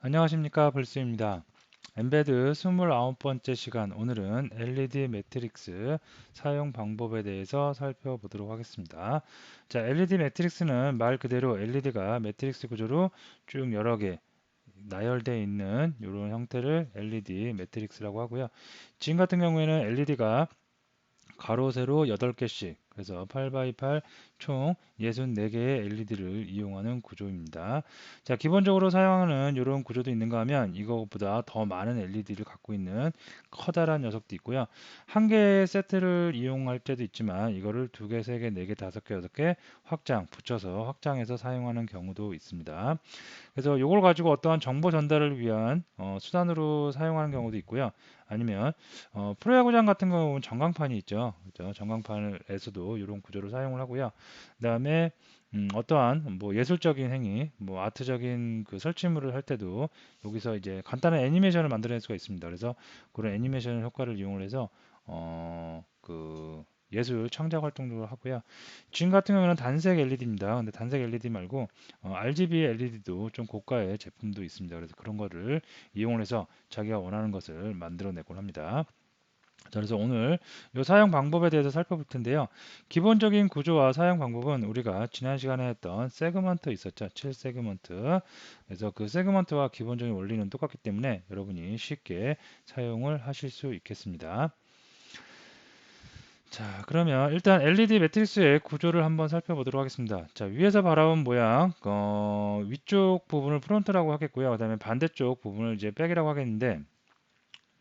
안녕하십니까 벌스입니다. 엠베드 29번째 시간 오늘은 LED 매트릭스 사용 방법에 대해서 살펴보도록 하겠습니다. 자, LED 매트릭스는 말 그대로 LED가 매트릭스 구조로 쭉 여러 개 나열되어 있는 이런 형태를 LED 매트릭스라고 하고요. 지금 같은 경우에는 LED가 가로 세로 8개씩 그래서 8x8 총 64개의 LED를 이용하는 구조입니다. 자, 기본적으로 사용하는 이런 구조도 있는가 하면 이것보다 더 많은 LED를 갖고 있는 커다란 녀석도 있고요. 한 개의 세트를 이용할 때도 있지만 이거를 2개, 3개, 4개, 5개, 6개 확장, 붙여서 확장해서 사용하는 경우도 있습니다. 그래서 이걸 가지고 어떠한 정보 전달을 위한 수단으로 사용하는 경우도 있고요. 아니면 프로야구장 같은 경우는 전광판이 있죠. 그죠? 전광판에서도 이런 구조를 사용을 하고요. 그다음에 어떠한 뭐 예술적인 행위, 뭐 아트적인 그 설치물을 할 때도 여기서 이제 간단한 애니메이션을 만들어낼 수가 있습니다. 그래서 그런 애니메이션 효과를 이용을 해서 그 예술 창작 활동도 하고요. 지금 같은 경우는 단색 LED입니다. 근데 단색 LED 말고 RGB LED도 좀 고가의 제품도 있습니다. 그래서 그런 거를 이용을 해서 자기가 원하는 것을 만들어내곤 합니다. 자, 그래서 오늘 이 사용 방법에 대해서 살펴볼 텐데요. 기본적인 구조와 사용 방법은 우리가 지난 시간에 했던 세그먼트 있었죠. 7세그먼트. 그래서 그 세그먼트와 기본적인 원리는 똑같기 때문에 여러분이 쉽게 사용을 하실 수 있겠습니다. 자, 그러면 일단 LED 매트릭스의 구조를 한번 살펴보도록 하겠습니다. 자, 위에서 바라본 모양, 위쪽 부분을 프론트라고 하겠고요. 그 다음에 반대쪽 부분을 이제 백이라고 하겠는데,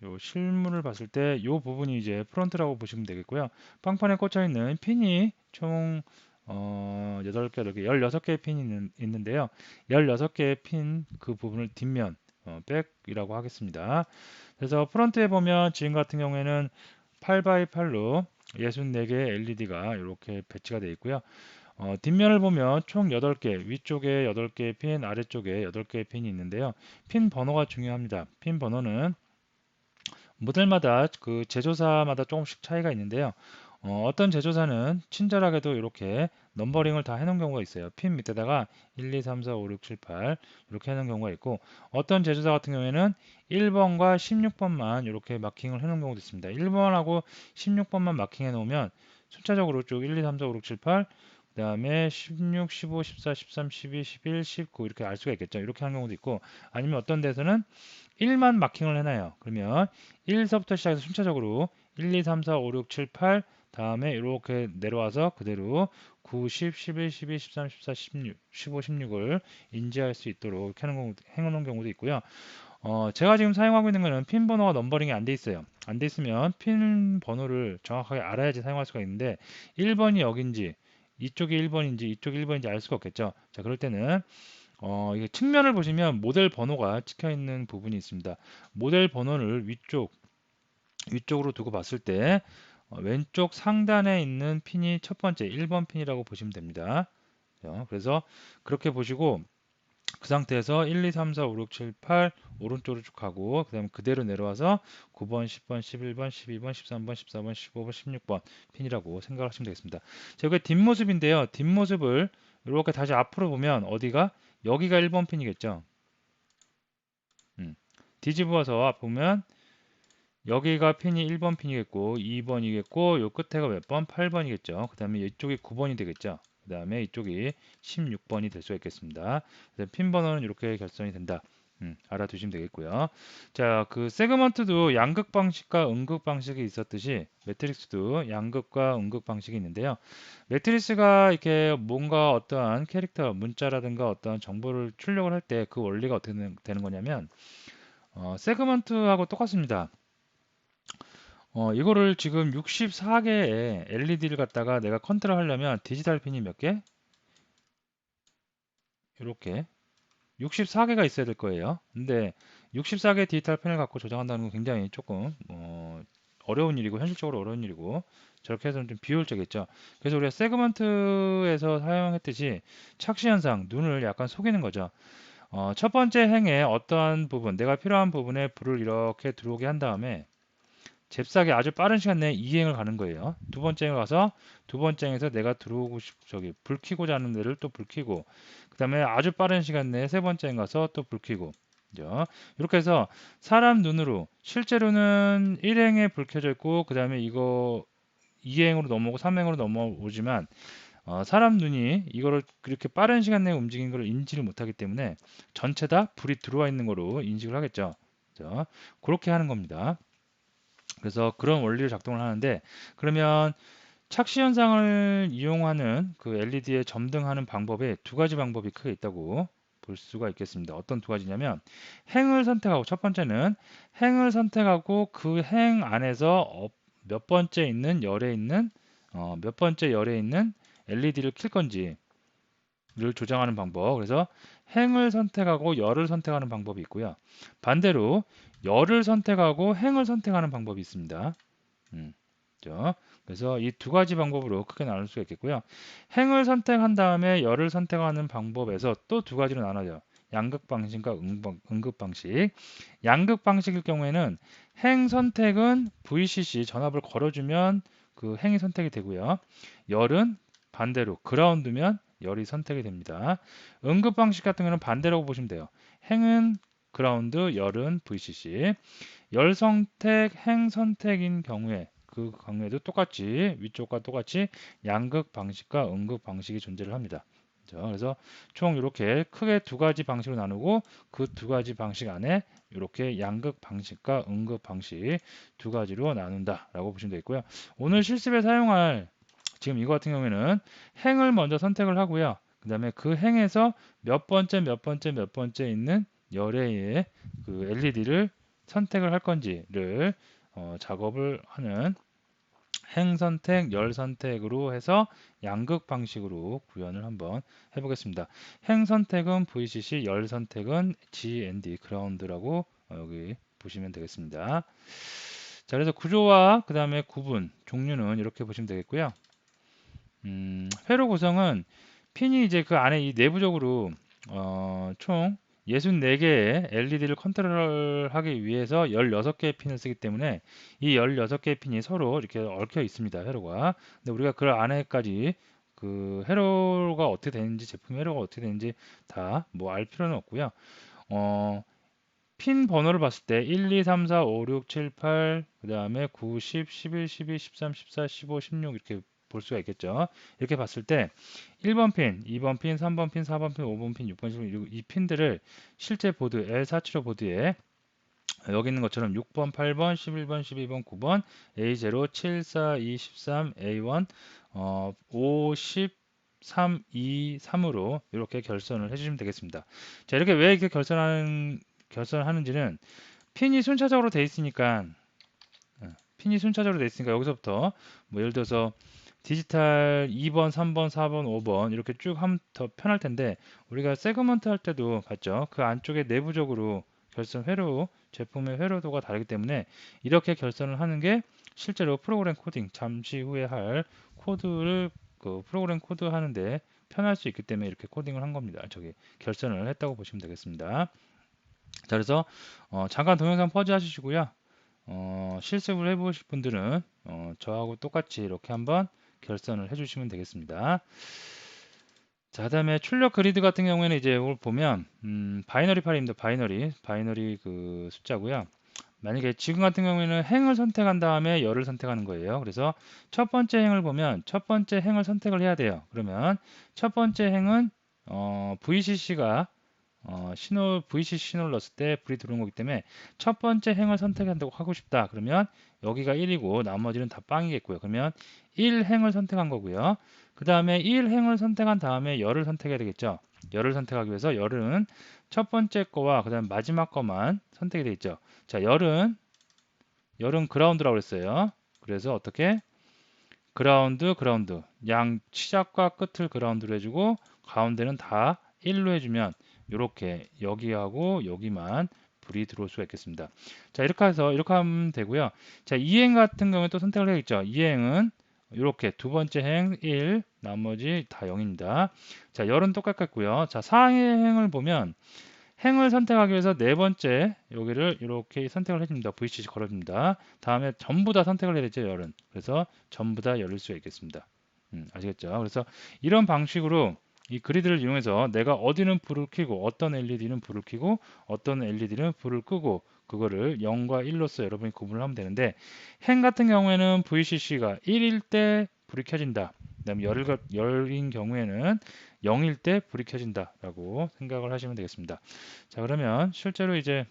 요 실물을 봤을 때 요 부분이 이제 프론트라고 보시면 되겠고요. 빵판에 꽂혀 있는 핀이 총 8개, 이렇게 16개의 핀이 있는데요. 16개의 핀 그 부분을 뒷면, 백이라고 하겠습니다. 그래서 프론트에 보면 지금 같은 경우에는 8x8로 64개의 LED가 이렇게 배치가 되어 있고요. 뒷면을 보면 총 8개, 위쪽에 8개의 핀, 아래쪽에 8개의 핀이 있는데요. 핀 번호가 중요합니다. 핀 번호는 모델마다 그 제조사마다 조금씩 차이가 있는데요. 어떤 제조사는 친절하게도 이렇게 넘버링을 다 해놓은 경우가 있어요. 핀 밑에다가 1, 2, 3, 4, 5, 6, 7, 8 이렇게 해놓은 경우가 있고 어떤 제조사 같은 경우에는 1번과 16번만 이렇게 마킹을 해놓은 경우도 있습니다. 1번하고 16번만 마킹해 놓으면 순차적으로 쭉 1, 2, 3, 4, 5, 6, 7, 8 그 다음에 16, 15, 14, 13, 12, 11, 19 이렇게 알 수가 있겠죠. 이렇게 하는 경우도 있고 아니면 어떤 데서는 1만 마킹을 해놔요. 그러면 1서부터 시작해서 순차적으로 1, 2, 3, 4, 5, 6, 7, 8 다음에 이렇게 내려와서 그대로 9, 10, 11, 12, 13, 14, 16, 15, 16을 인지할 수 있도록 이렇게 해놓은 경우도 있고요. 제가 지금 사용하고 있는 거는 핀 번호가 넘버링이 안 돼 있어요. 안 돼 있으면 핀 번호를 정확하게 알아야지 사용할 수가 있는데 1번이 여긴지 이쪽이 1번인지 이쪽이 1번인지 알 수가 없겠죠. 자, 그럴 때는 이게 측면을 보시면 모델 번호가 찍혀 있는 부분이 있습니다. 모델 번호를 위쪽으로 두고 봤을 때 왼쪽 상단에 있는 핀이 첫 번째 1번 핀이라고 보시면 됩니다. 그래서 그렇게 보시고 그 상태에서 1, 2, 3, 4, 5, 6, 7, 8 오른쪽으로 쭉 가고 그 다음에 그대로 내려와서 9번, 10번, 11번, 12번, 13번, 14번, 15번, 16번 핀이라고 생각하시면 되겠습니다. 자, 이게 뒷모습인데요. 뒷모습을 이렇게 다시 앞으로 보면 어디가? 여기가 1번 핀이겠죠. 뒤집어서 보면 여기가 핀이 1번 핀이겠고 2번이겠고 요 끝에가 몇 번? 8번이겠죠. 그 다음에 이쪽이 9번이 되겠죠. 그 다음에 이쪽이 16번이 될 수가 있겠습니다. 그래서 핀 번호는 이렇게 결정이 된다. 알아두시면 되겠고요. 자, 그 세그먼트도 양극 방식과 음극 방식이 있었듯이 매트릭스도 양극과 음극 방식이 있는데요. 매트리스가 이렇게 뭔가 어떠한 캐릭터, 문자라든가 어떠한 정보를 출력을 할 때 그 원리가 어떻게 되는 거냐면 세그먼트하고 똑같습니다. 이거를 지금 64개의 LED를 갖다가 내가 컨트롤 하려면 디지털 핀이 몇 개? 이렇게 64개가 있어야 될 거예요. 근데 64개 디지털 펜을 갖고 조정한다는 건 굉장히 조금 어려운 일이고 현실적으로 어려운 일이고 저렇게 해서는 좀 비효율적이겠죠. 그래서 우리가 세그먼트에서 사용했듯이 착시 현상, 눈을 약간 속이는 거죠. 첫 번째 행에 어떠한 부분, 내가 필요한 부분에 불을 이렇게 들어오게 한 다음에 잽싸게 아주 빠른 시간 내에 이행을 가는 거예요. 두 번째 에 가서 두 번째 행에서 내가 들어오고 저기 불 켜고자 하는 데를 또 불 켜고 그 다음에 아주 빠른 시간 내에 세 번째 행 가서 또 불 켜고 그죠? 이렇게 해서 사람 눈으로 실제로는 1행에 불 켜져 있고 그 다음에 이거 2행으로 넘어오고 3행으로 넘어오지만 사람 눈이 이거를 그렇게 빠른 시간 내에 움직인 걸 인지를 못하기 때문에 전체 다 불이 들어와 있는 거로 인식을 하겠죠. 그죠? 그렇게 하는 겁니다. 그래서 그런 원리로 작동을 하는데 그러면 착시 현상을 이용하는 그 LED에 점등하는 방법에 두 가지 방법이 크게 있다고 볼 수가 있겠습니다. 어떤 두 가지냐면 행을 선택하고 첫 번째는 행을 선택하고 그 행 안에서 몇 번째 있는 열에 있는 몇 번째 열에 있는 LED를 킬 건지를 조정하는 방법. 그래서 행을 선택하고 열을 선택하는 방법이 있고요. 반대로 열을 선택하고 행을 선택하는 방법이 있습니다. 그죠? 그래서 이 두 가지 방법으로 크게 나눌 수가 있겠고요. 행을 선택한 다음에 열을 선택하는 방법에서 또 두 가지로 나눠요. 양극 방식과 응급 방식. 양극 방식일 경우에는 행 선택은 VCC 전압을 걸어주면 그 행이 선택이 되고요. 열은 반대로 그라운드면 열이 선택이 됩니다. 응급 방식 같은 경우는 반대라고 보시면 돼요. 행은 그라운드, 열은 VCC. 열 선택, 행 선택인 경우에 그 경우에도 똑같이 위쪽과 똑같이 양극 방식과 음극 방식이 존재를 합니다. 그래서 총 이렇게 크게 두 가지 방식으로 나누고 그 두 가지 방식 안에 이렇게 양극 방식과 음극 방식 두 가지로 나눈다라고 보시면 되겠고요. 오늘 실습에 사용할 지금 이거 같은 경우에는 행을 먼저 선택을 하고요. 그 다음에 그 행에서 몇 번째 몇 번째 몇 번째 있는 열의 그 LED를 선택을 할 건지를 작업을 하는 행 선택, 열 선택으로 해서 양극 방식으로 구현을 한번 해보겠습니다. 행 선택은 VCC, 열 선택은 GND, 그라운드라고 여기 보시면 되겠습니다. 자, 그래서 구조와 그 다음에 구분, 종류는 이렇게 보시면 되겠고요. 회로 구성은 핀이 이제 그 안에 이 내부적으로 총 64개의 LED를 컨트롤하기 위해서 16개의 핀을 쓰기 때문에 이 16개의 핀이 서로 이렇게 얽혀 있습니다. 회로가. 근데 우리가 그 안에까지 그 회로가 어떻게 되는지 제품 회로가 어떻게 되는지 다 뭐 알 필요는 없고요. 핀 번호를 봤을 때 1, 2, 3, 4, 5, 6, 7, 8, 그 다음에 9, 10, 11, 12, 13, 14, 15, 16 이렇게 볼 수가 있겠죠. 이렇게 봤을 때 1번 핀, 2번 핀, 3번 핀, 4번 핀, 5번 핀, 6번 핀, 이 핀들을 실제 보드 L475 보드에 여기 있는 것처럼 6번, 8번, 11번, 12번, 9번, A0, 7, 4, 2, 13, A1, 5, 10, 3, 2, 3으로 이렇게 결선을 해주시면 되겠습니다. 자, 이렇게 왜 이렇게 결선하는지는 핀이 순차적으로 돼 있으니까 여기서부터 뭐 예를 들어서 디지털 2번, 3번, 4번, 5번 이렇게 쭉 하면 더 편할 텐데 우리가 세그먼트 할 때도 봤죠. 그 안쪽에 내부적으로 결선 회로 제품의 회로도가 다르기 때문에 이렇게 결선을 하는 게 실제로 프로그램 코딩 잠시 후에 할 코드를 그 프로그램 코드 하는데 편할 수 있기 때문에 이렇게 코딩을 한 겁니다. 저기 결선을 했다고 보시면 되겠습니다. 자, 그래서 잠깐 동영상 퍼즈 하시고요. 실습을 해보실 분들은 저하고 똑같이 이렇게 한번 결선을 해주시면 되겠습니다. 자, 그다음에 출력 그리드 같은 경우에는 이제 이걸 보면 바이너리 파일입니다. 바이너리 그 숫자고요. 만약에 지금 같은 경우에는 행을 선택한 다음에 열을 선택하는 거예요. 그래서 첫 번째 행을 보면 첫 번째 행을 선택을 해야 돼요. 그러면 첫 번째 행은 VCC가 VCC 신호를 넣었을 때 불이 들어온 거기 때문에 첫 번째 행을 선택한다고 하고 싶다. 그러면 여기가 1이고 나머지는 다 빵이겠고요. 그러면 1행을 선택한 거고요. 그 다음에 1행을 선택한 다음에 열을 선택해야 되겠죠. 열을 선택하기 위해서 열은 첫 번째 거와 그 다음 마지막 거만 선택이 되어 있죠. 자, 열은 그라운드라고 그랬어요. 그래서 어떻게? 그라운드 양 시작과 끝을 그라운드로 해주고 가운데는 다 1로 해주면 이렇게 여기하고 여기만 불이 들어올 수가 있겠습니다. 자, 이렇게 해서 이렇게 하면 되고요. 자, 2행 같은 경우에 또 선택을 해야겠죠. 2행은 이렇게 두 번째 행 1, 나머지 다 0입니다. 자, 열은 똑같겠고요. 자, 4행을 보면 행을 선택하기 위해서 네 번째 여기를 이렇게 선택을 해줍니다. VCC 걸어줍니다. 다음에 전부 다 선택을 해야 되죠. 열은. 그래서 전부 다 열릴 수가 있겠습니다. 아시겠죠? 그래서 이런 방식으로 이 그리드를 이용해서 내가 어디는 불을 켜고 어떤 LED는 불을 켜고 어떤 LED는 불을 끄고 그거를 0과 1로서 여러분이 구분을 하면 되는데 행 같은 경우에는 VCC가 1일 때 불이 켜진다. 그다음에 열인 경우에는 0일 때 불이 켜진다 라고 생각을 하시면 되겠습니다. 자, 그러면 실제로 이제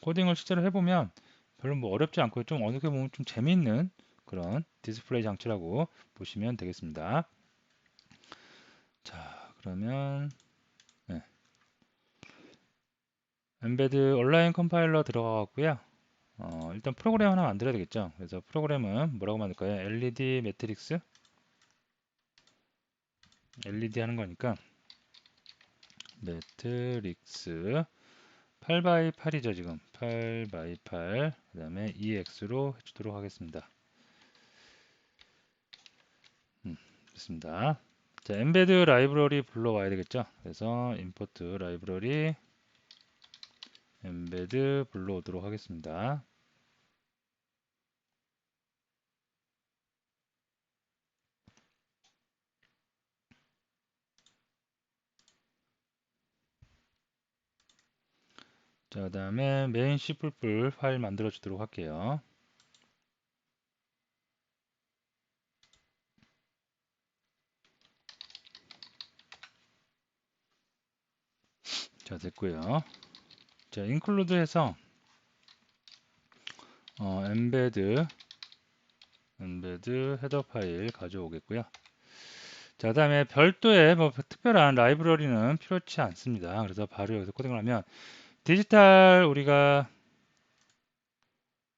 코딩을 실제로 해보면 별로 뭐 어렵지 않고 좀 어떻게 보면 좀 재미있는 그런 디스플레이 장치라고 보시면 되겠습니다. 자, 그러면 네. 엠베드 온라인 컴파일러 들어가고요. 일단 프로그램 하나 만들어야 되겠죠. 그래서 프로그램은 뭐라고 만들까요? LED 매트릭스 LED 하는 거니까 매트릭스 8x8이죠. 지금 8x8 그 다음에 EX로 해주도록 하겠습니다. 됐습니다. 자, 엠베드 라이브러리 불러와야 되겠죠. 그래서 임포트 라이브러리 엠베드 불러오도록 하겠습니다. 자, 그 다음에 메인 C++ 파일 만들어 주도록 할게요. 자, 됐고요. 자, include 해서 embed 헤더 파일 가져오겠고요. 자, 그 다음에 별도의 뭐 특별한 라이브러리는 필요치 않습니다. 그래서 바로 여기서 코딩을 하면 디지털 우리가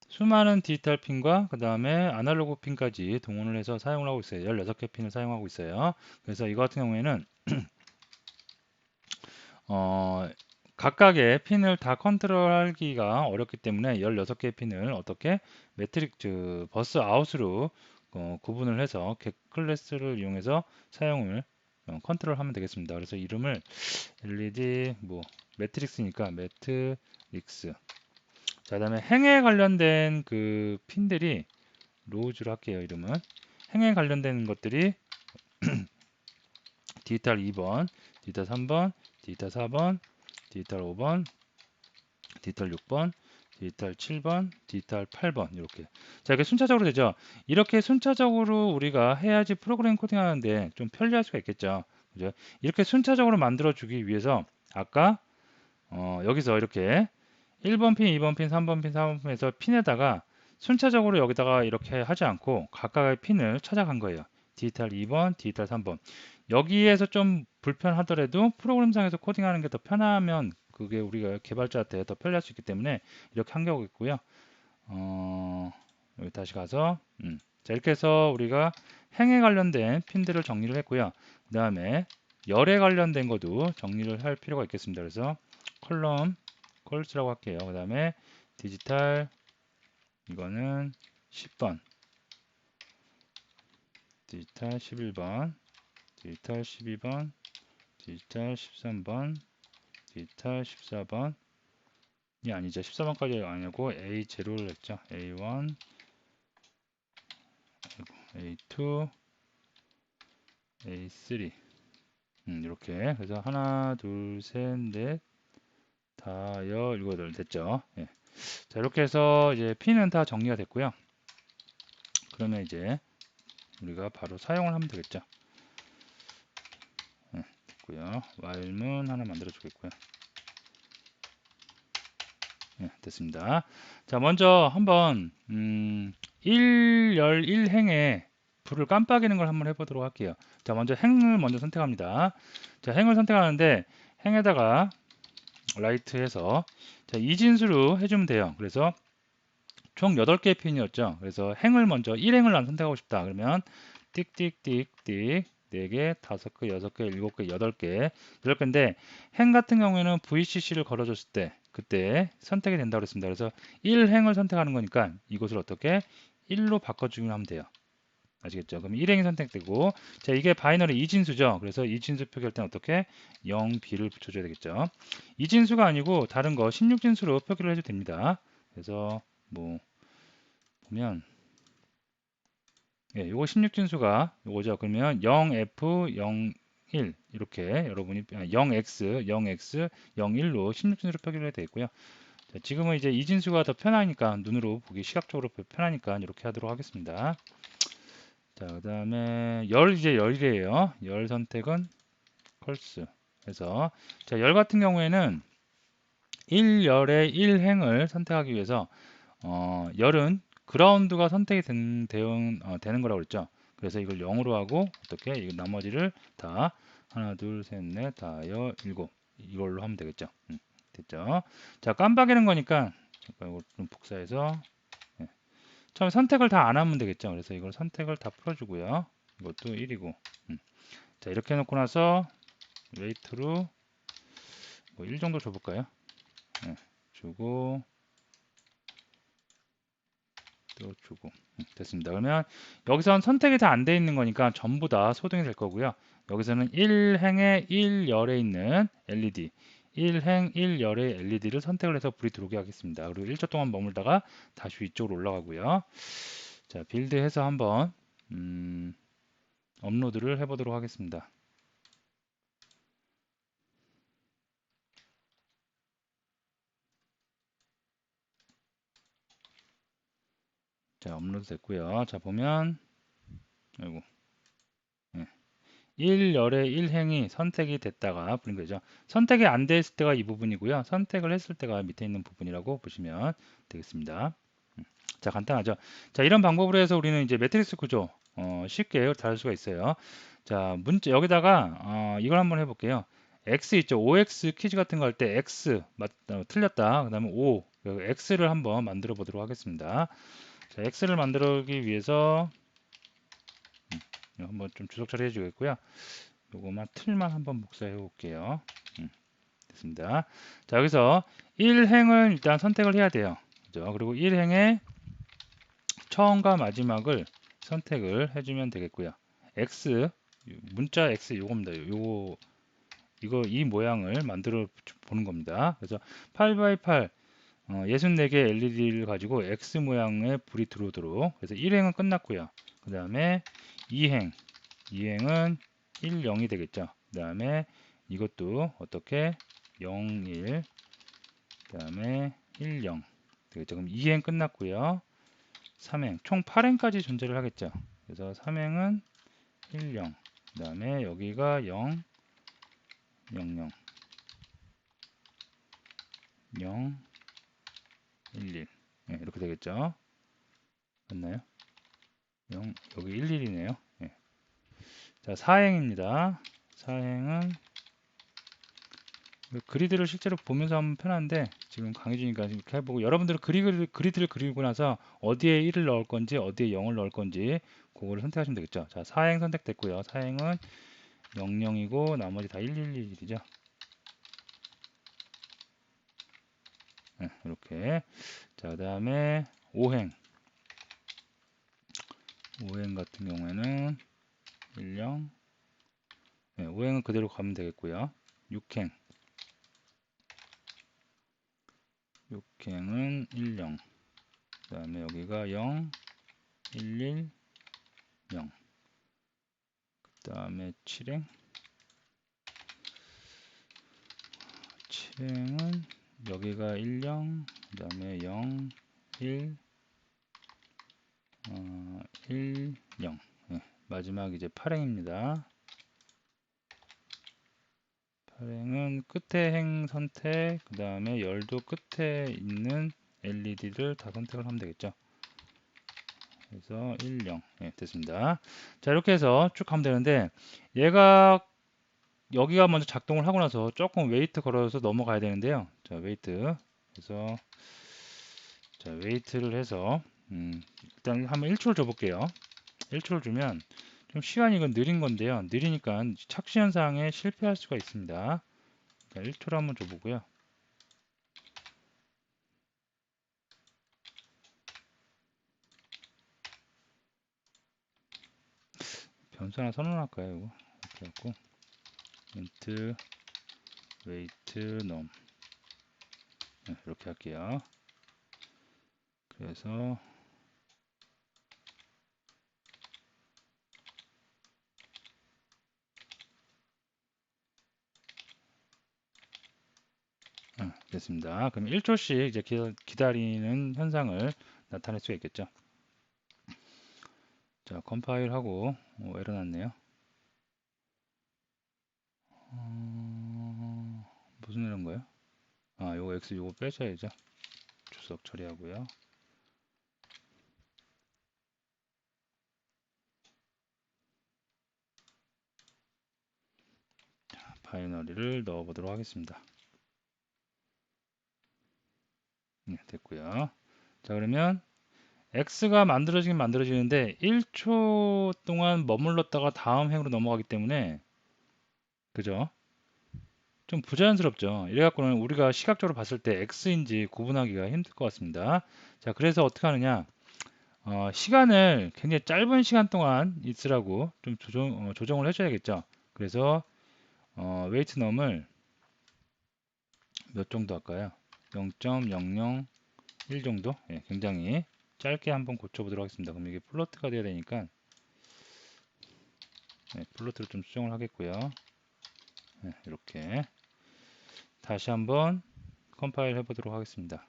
수많은 디지털 핀과 그 다음에 아날로그 핀까지 동원을 해서 사용을 하고 있어요. 16개 핀을 사용하고 있어요. 그래서 이거 같은 경우에는 어, 각각의 핀을 다 컨트롤하기가 어렵기 때문에 16개 핀을 어떻게 매트릭스 버스 아웃으로 구분을 해서 객 클래스를 이용해서 사용을 컨트롤하면 되겠습니다. 그래서 이름을 LED 뭐 매트릭스니까 매트릭스. 자, 그다음에 행에 관련된 그 핀들이 로우즈로 할게요. 이름은 행에 관련된 것들이 디지털 2번, 디지털 3번, 디지털 4번, 디지털 5번, 디지털 6번, 디지털 7번, 디지털 8번 이렇게. 자, 이렇게 순차적으로 되죠. 이렇게 순차적으로 우리가 해야지 프로그램 코딩하는데 좀 편리할 수가 있겠죠. 그죠? 이렇게 순차적으로 만들어 주기 위해서 아까 여기서 이렇게 1번 핀, 2번 핀, 3번 핀, 4번 핀에서 핀에다가 순차적으로 여기다가 이렇게 하지 않고 각각의 핀을 찾아간 거예요. 디지털 2번, 디지털 3번. 여기에서 좀 불편하더라도 프로그램상에서 코딩하는 게 더 편하면 그게 우리가 개발자한테 더 편리할 수 있기 때문에 이렇게 한 경우 있고요. 여기 다시 가서 자, 이렇게 해서 우리가 행에 관련된 핀들을 정리를 했고요. 그 다음에 열에 관련된 것도 정리를 할 필요가 있겠습니다. 그래서 컬럼 콜스라고 할게요. 그 다음에 디지털 이거는 10번, 디지털 11번, 디지털 12번, 디지털 13번, 디지털 14번이 아니죠. 14번까지 아니고 A0를 했죠. A1, A2, A3 이렇게 그래서 하나, 둘, 셋, 넷, 다, 여, 일곱, 여덟 됐죠. 예. 자, 이렇게 해서 이제 핀은 다 정리가 됐고요. 그러면 이제 우리가 바로 사용을 하면 되겠죠. 예, 됐고요. while문 하나 만들어 주겠고요. 예, 됐습니다. 자, 먼저 한번 1열 1행에 불을 깜빡이는 걸 한번 해보도록 할게요. 자, 먼저 행을 먼저 선택합니다. 자, 행을 선택하는데 행에다가 라이트 해서 자, 이진수로 해주면 돼요. 그래서 총 8개의 핀이었죠. 그래서 행을 먼저 1행을 난 선택하고 싶다. 그러면 띡띡띡띡 4개, 5개, 6개, 7개, 8개, 8개인데 행 같은 경우에는 VCC를 걸어줬을 때 그때 선택이 된다고 그랬습니다. 그래서 1행을 선택하는 거니까 이것을 어떻게 1로 바꿔주기만 하면 돼요. 아시겠죠? 그럼 1행이 선택되고 자, 이게 바이너리 이진수죠. 그래서 이진수 표기할 때는 어떻게 0b를 붙여줘야 되겠죠. 이진수가 아니고 다른 거 16진수로 표기를 해도 됩니다. 그래서 뭐 보면 예, 요거 16진수가 요거죠. 그러면 0f 0 1 이렇게 여러분이 0x 0x 01로 16진수로 표기를 되어 있고요. 자, 지금은 이제 이진수가 더 편하니까 눈으로 보기 시각적으로 편하니까 이렇게 하도록 하겠습니다. 자, 그 다음에 열 이제 열이에요. 열 선택은 컬스 해서 자, 열 같은 경우에는 1열의 1행을 선택하기 위해서 열은 그라운드가 선택이 되는 거라고 그랬죠. 그래서 이걸 0으로 하고 어떻게 이 나머지를 다 하나 둘셋넷 다여 일곱 이걸로 하면 되겠죠. 됐죠. 자, 깜빡이는 거니까 잠깐 이걸 좀 복사해서 예. 처음에 선택을 다 안 하면 되겠죠. 그래서 이걸 선택을 다 풀어주고요. 이것도 1이고 자, 이렇게 해놓고 나서 웨이트로 뭐 1 정도 줘볼까요? 예. 주고 또 주고 됐습니다. 그러면 여기서는 선택이 다 안 돼 있는 거니까 전부 다 소등이 될 거고요. 여기서는 1행에 1열에 있는 LED 1행 1열의 LED를 선택을 해서 불이 들어오게 하겠습니다. 그리고 1초 동안 머물다가 다시 위쪽으로 올라가고요. 자, 빌드해서 한번 업로드를 해보도록 하겠습니다. 자, 업로드 됐고요. 자, 보면 아이고, 예. 1열의 1행이 선택이 됐다가 불린 거죠. 선택이 안 됐을 때가 이 부분이고요. 선택을 했을 때가 밑에 있는 부분이라고 보시면 되겠습니다. 자, 간단하죠. 자, 이런 방법으로 해서 우리는 이제 매트릭스 구조 쉽게 다룰 수가 있어요. 자, 문자 여기다가 이걸 한번 해볼게요. x 있죠. OX 퀴즈 같은 거 할 때 x 틀렸다. 그다음에 O x를 한번 만들어 보도록 하겠습니다. 자, x를 만들기 위해서 한번 좀 주석 처리해 주겠고요. 요거만 틀만 한번 복사해 볼게요. 됐습니다. 자, 여기서 1행을 일단 선택을 해야 돼요. 그죠? 그리고 1행의 처음과 마지막을 선택을 해주면 되겠고요. x 문자 x 요겁니다. 요거 이거 이 모양을 만들어 보는 겁니다. 그래서 8x8 64개 LED를 가지고 X 모양의 불이 들어오도록 그래서 1행은 끝났고요. 그 다음에 2행은 1, 0이 되겠죠. 그 다음에 이것도 어떻게 0, 1, 그 다음에 1, 0 되겠죠. 그럼 2행 끝났고요. 3행 총 8행까지 존재를 하겠죠. 그래서 3행은 1, 0, 그 다음에 여기가 0, 0, 0, 0, 1, 1 네, 이렇게 되겠죠. 맞나요? 0, 여기 1, 1이네요. 네. 자, 4행입니다. 4행은 그리드를 실제로 보면서 하면 편한데 지금 강의중이니까 이렇게 해보고 여러분들은 그리드를 그리고 나서 어디에 1을 넣을 건지 어디에 0을 넣을 건지 그거를 선택하시면 되겠죠. 자, 4행 선택됐고요. 4행은 00이고 나머지 다 111이죠. 네, 이렇게. 자, 그 다음에 5행. 5행 같은 경우에는 10. 네, 5행은 그대로 가면 되겠고요. 6행. 6행은 10. 그 다음에 여기가 0, 11, 0. 그 다음에 7행. 7행은 여기가 10, 그 다음에 0, 1, 1, 0. 네, 마지막 이제 8행입니다. 8행은 끝에 행 선택, 그 다음에 열도 끝에 있는 LED를 다 선택을 하면 되겠죠. 그래서 1, 0. 네, 됐습니다. 자, 이렇게 해서 쭉 하면 되는데, 얘가 여기가 먼저 작동을 하고 나서 조금 웨이트 걸어서 넘어가야 되는데요. 자, 웨이트. 그래서, 자, 웨이트를 해서, 일단 한번 1초를 줘볼게요. 1초를 주면, 좀 시간이 이건 느린 건데요. 느리니까 착시 현상에 실패할 수가 있습니다. 자, 1초를 한번 줘보고요. 변수 하나 선언할까요? 이거 이렇게 갖고 int weight num 네, 이렇게 할게요. 그래서 됐습니다. 그럼 1초씩 이제 기다리는 현상을 나타낼 수 있겠죠. 자, 컴파일하고 에러 났네요. 무슨 에러인가요? 아, 요거 X 요거 빼셔야죠. 주석 처리하고요. 바이너리를 넣어 보도록 하겠습니다. 네, 됐고요. 자, 그러면 X가 만들어지긴 만들어지는데 1초 동안 머물렀다가 다음 행으로 넘어가기 때문에 그죠? 좀 부자연스럽죠. 이래갖고는 우리가 시각적으로 봤을 때 X인지 구분하기가 힘들 것 같습니다. 자, 그래서 어떻게 하느냐? 시간을 굉장히 짧은 시간 동안 있으라고 좀 조정을 해줘야겠죠. 그래서 웨이트 넘을 몇 정도 할까요? 0.001 정도? 예, 굉장히 짧게 한번 고쳐보도록 하겠습니다. 그럼 이게 플로트가 돼야 되니까 네, 플로트를 좀 수정을 하겠고요. 네, 이렇게 다시 한번 컴파일 해보도록 하겠습니다.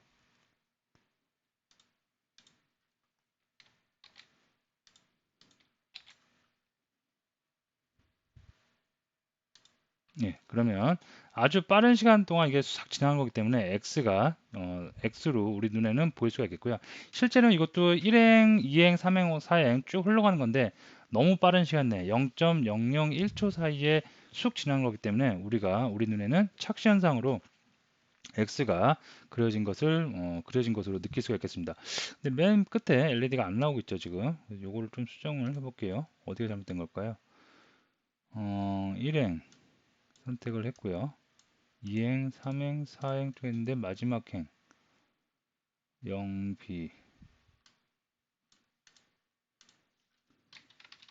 예, 그러면 아주 빠른 시간 동안 이게 싹 지나간 거기 때문에 X가 X로 우리 눈에는 보일 수가 있겠고요. 실제는 이것도 1행, 2행, 3행, 4행 쭉 흘러가는 건데 너무 빠른 시간 내에 0.001초 사이에 쑥 지나간 거기 때문에 우리가 우리 눈에는 착시 현상으로 X가 그려진 것으로 느낄 수가 있겠습니다. 근데 맨 끝에 LED가 안 나오고 있죠, 지금. 요거를 좀 수정을 해볼게요. 어디가 잘못된 걸까요? 1행 선택을 했고요. 2행, 3행, 4행 쪽 했는데 마지막 행 0B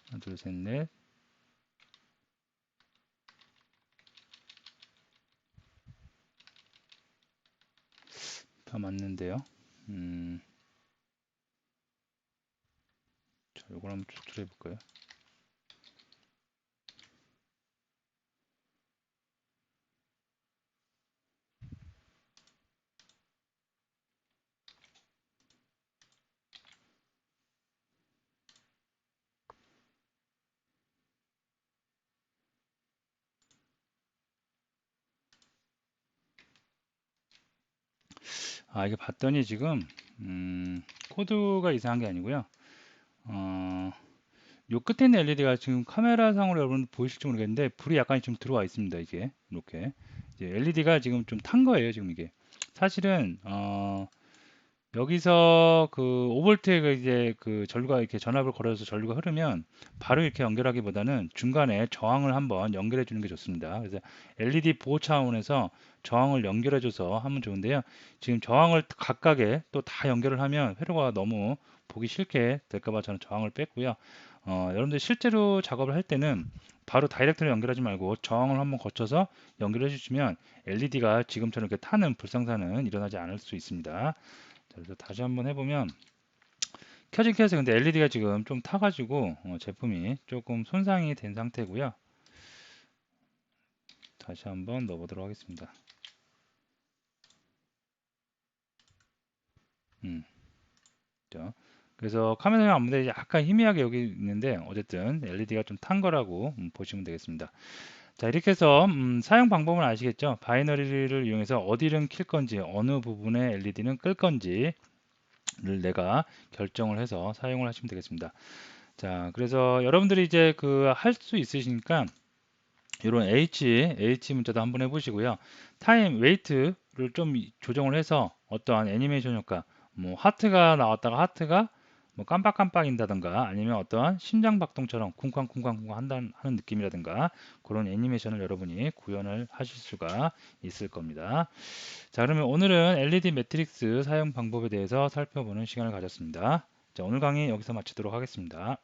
하나, 둘, 셋, 넷 다 맞는데요. 자, 요걸 한번 추출해 볼까요? 아, 이게 봤더니 지금 코드가 이상한 게 아니고요. 요 끝에 있는 LED가 지금 카메라상으로 여러분 보이실지 모르겠는데 불이 약간 좀 들어와 있습니다. 이게 이렇게 이제 LED가 지금 좀 탄 거예요. 지금 이게 사실은 여기서 그 5V의 그 이제 그 전류가 이렇게 전압을 걸어서 전류가 흐르면 바로 이렇게 연결하기보다는 중간에 저항을 한번 연결해 주는 게 좋습니다. 그래서 LED 보호 차원에서 저항을 연결해 줘서 하면 좋은데요. 지금 저항을 각각에 또 다 연결을 하면 회로가 너무 보기 싫게 될까 봐 저는 저항을 뺐고요. 여러분들 실제로 작업을 할 때는 바로 다이렉트로 연결하지 말고 저항을 한번 거쳐서 연결해 주시면 LED가 지금처럼 이렇게 타는 불상사는 일어나지 않을 수 있습니다. 자, 그래서 다시 한번 해보면 켜진 켜서 근데 LED가 지금 좀 타가지고 제품이 조금 손상이 된 상태고요. 다시 한번 넣어보도록 하겠습니다. 음, 그죠? 그래서 카메라 안무대 약간 희미하게 여기 있는데 어쨌든 LED가 좀 탄 거라고 보시면 되겠습니다. 자, 이렇게 해서 사용 방법은 아시겠죠? 바이너리를 이용해서 어디를 킬 건지 어느 부분에 LED는 끌 건지를 내가 결정을 해서 사용을 하시면 되겠습니다. 자, 그래서 여러분들이 이제 그 할 수 있으시니까 이런 H 문자도 한번 해보시고요. 타임, 웨이트를 좀 조정을 해서 어떠한 애니메이션 효과, 뭐 하트가 나왔다가 하트가 뭐 깜빡깜빡인다든가 아니면 어떠한 심장 박동처럼 쿵쾅쿵쾅쿵쾅 하는 느낌이라든가 그런 애니메이션을 여러분이 구현을 하실 수가 있을 겁니다. 자, 그러면 오늘은 LED 매트릭스 사용 방법에 대해서 살펴보는 시간을 가졌습니다. 자, 오늘 강의 여기서 마치도록 하겠습니다.